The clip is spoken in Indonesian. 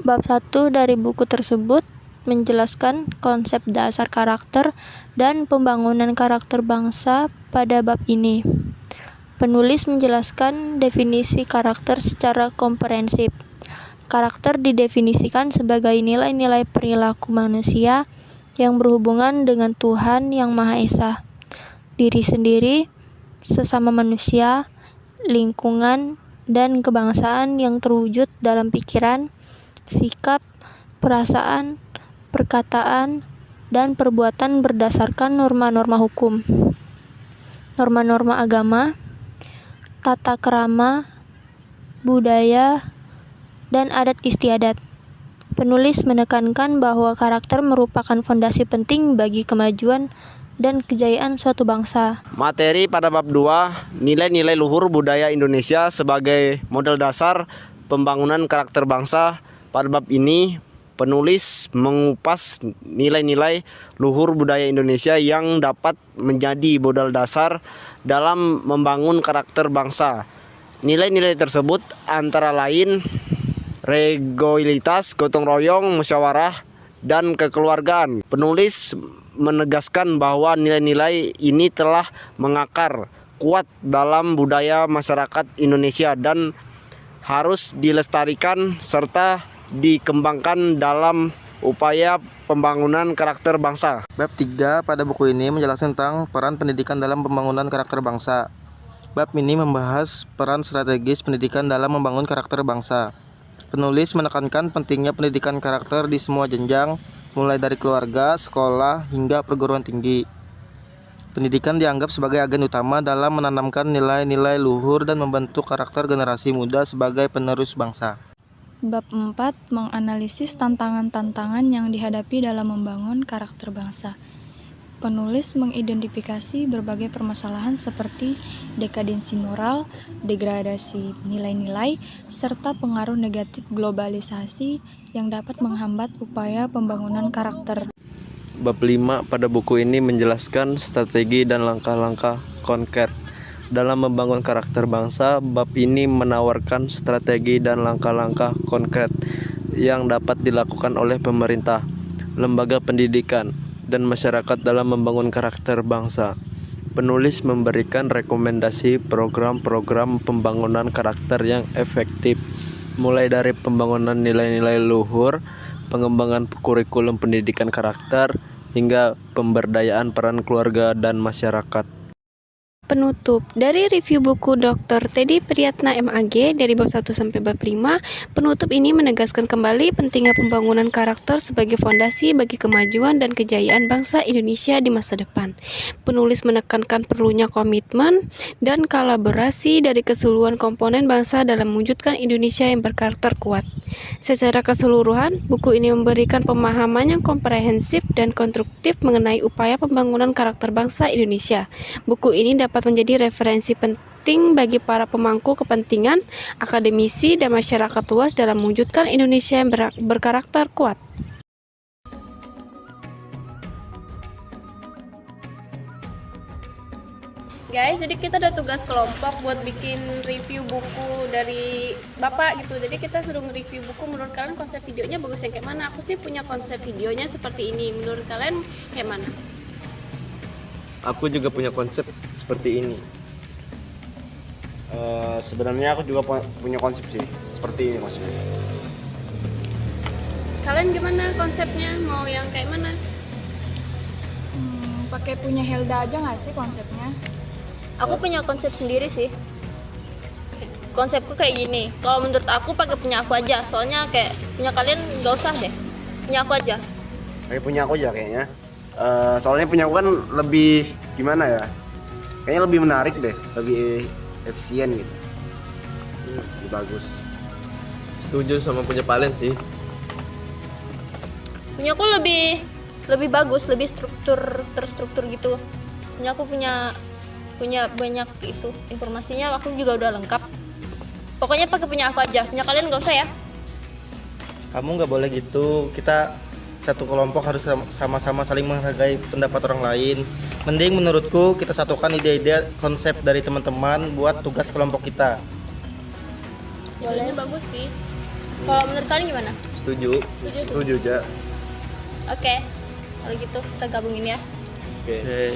Bab 1 dari buku tersebut menjelaskan konsep dasar karakter dan pembangunan karakter bangsa pada bab ini. Penulis menjelaskan definisi karakter secara komprehensif. Karakter didefinisikan sebagai nilai-nilai perilaku manusia yang berhubungan dengan Tuhan Yang Maha Esa, diri sendiri, sesama manusia, lingkungan, dan kebangsaan yang terwujud dalam pikiran, sikap, perasaan, perkataan, dan perbuatan berdasarkan norma-norma hukum, norma-norma agama, tata krama, budaya, dan adat istiadat. Penulis menekankan bahwa karakter merupakan fondasi penting bagi kemajuan dan kejayaan suatu bangsa. Materi pada bab 2, nilai-nilai luhur budaya Indonesia sebagai model dasar pembangunan karakter bangsa. Pada bab ini, penulis mengupas nilai-nilai luhur budaya Indonesia yang dapat menjadi modal dasar dalam membangun karakter bangsa. Nilai-nilai tersebut antara lain regolitas, gotong royong, musyawarah, dan kekeluargaan. Penulis menegaskan bahwa nilai-nilai ini telah mengakar kuat dalam budaya masyarakat Indonesia dan harus dilestarikan serta dikembangkan dalam upaya pembangunan karakter bangsa. Bab 3 pada buku ini menjelaskan tentang peran pendidikan dalam pembangunan karakter bangsa. Bab ini membahas peran strategis pendidikan dalam membangun karakter bangsa. Penulis menekankan pentingnya pendidikan karakter di semua jenjang, mulai dari keluarga, sekolah, hingga perguruan tinggi. Pendidikan dianggap sebagai agen utama dalam menanamkan nilai-nilai luhur dan membentuk karakter generasi muda sebagai penerus bangsa. Bab 4 menganalisis tantangan-tantangan yang dihadapi dalam membangun karakter bangsa. Penulis mengidentifikasi berbagai permasalahan seperti dekadensi moral, degradasi nilai-nilai, serta pengaruh negatif globalisasi yang dapat menghambat upaya pembangunan karakter. Bab 5 pada buku ini menjelaskan strategi dan langkah-langkah konkret dalam membangun karakter bangsa. Bab ini menawarkan strategi dan langkah-langkah konkret yang dapat dilakukan oleh pemerintah, lembaga pendidikan, dan masyarakat dalam membangun karakter bangsa. Penulis memberikan rekomendasi program-program pembangunan karakter yang efektif, mulai dari pembangunan nilai-nilai luhur, pengembangan kurikulum pendidikan karakter, hingga pemberdayaan peran keluarga dan masyarakat. Penutup dari review buku Dr. Teddy Priyatna MAG dari bab 1 sampai bab 5. Penutup ini menegaskan kembali pentingnya pembangunan karakter sebagai fondasi bagi kemajuan dan kejayaan bangsa Indonesia di masa depan. Penulis menekankan perlunya komitmen dan kolaborasi dari keseluruhan komponen bangsa dalam mewujudkan Indonesia yang berkarakter kuat. Secara keseluruhan, buku ini memberikan pemahaman yang komprehensif dan konstruktif mengenai upaya pembangunan karakter bangsa Indonesia. Buku ini dapat menjadi referensi penting bagi para pemangku kepentingan, akademisi, dan masyarakat luas dalam mewujudkan Indonesia yang berkarakter kuat. Guys, jadi kita ada tugas kelompok buat bikin review buku dari Bapak gitu. Jadi kita suruh nge-review buku. Menurut kalian konsep videonya bagus yang kayak mana? Aku sih punya konsep videonya seperti ini. Menurut kalian kayak mana? Aku juga punya konsep seperti ini. Sebenarnya aku juga punya konsep sih, seperti ini konsepnya. Kalian gimana konsepnya? Mau yang kayak mana? Pakai punya Helda aja nggak sih konsepnya? Aku punya konsep sendiri sih. Konsepku kayak gini. Kalau menurut aku pakai punya aku aja. Soalnya kayak punya kalian nggak usah deh. Punya aku aja. Kayak punya aku aja kayaknya. Soalnya punya aku kan lebih gimana ya? Kayaknya lebih menarik deh, lebih efisien gitu. Lebih bagus. Setuju sama punya Palen sih. Punya aku lebih bagus, lebih terstruktur gitu. Punya aku punya banyak itu informasinya. Aku juga udah lengkap. Pokoknya pakai punya aku aja. Punya kalian nggak usah ya. Kamu nggak boleh gitu. Kita satu kelompok harus sama-sama saling menghargai pendapat orang lain. Mending menurutku kita satukan ide-ide konsep dari teman-teman buat tugas kelompok kita. Boleh, bagus sih. Kalau menurut kalian gimana? Setuju. Setuju. Ja. Oke. Kalau gitu kita gabungin ya. Oke.